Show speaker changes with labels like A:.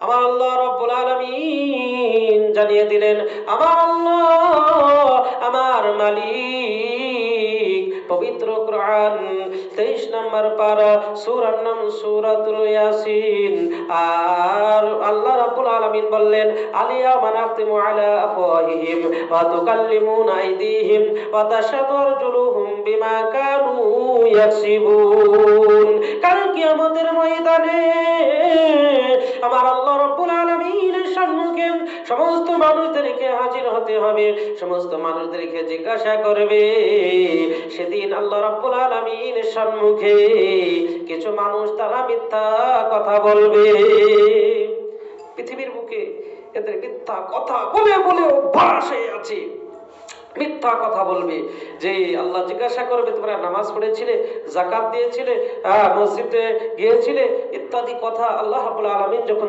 A: আমার আল্লাহ রাব্বুল আলামিন জানিয়ে দিলেন, আমার আল্লাহ আমার মালিক। পবিত্র কোরআন 23 নম্বর পারা, সূরার নাম সূরাতুল ইয়াসিন। আর আল্লাহ রাব্বুল আলামিন বললেন, আলিয়াওমা নাখতিমু আলা আফওয়াহিহিম ওয়া তুকাল্লিমুনা আইদিহিম ওয়া তাশহাদু আরজুলুহুম বিমা কানু ইয়াকসিবুন। কাল কিয়ামতের ময়দানে আমার আল্লাহ রাব্বুল আলামিনের সম্মুখে সমস্ত মানুষদেরকে হাজির হতে হবে, সমস্ত মানুষদেরকে জিজ্ঞাসা করবে। সেদিন আল্লাহ রাব্বুল আলামিনের সম্মুখে কিছু মানুষ তারা মিথ্যা কথা বলবে। পৃথিবীর বুকে এদের মিথ্যা কথা বলে বলে অভ্যাস হয়ে আছে। মিথ্যা কথা বলবে। যে আল্লাহ জিজ্ঞাসা করবে, তোমরা নামাজ পড়েছিলে, যাকাত দিয়েছিলে, মসজিদে গিয়েছিলে, ইত্যাদি কথা আল্লাহ রাব্বুল আলামিন যখন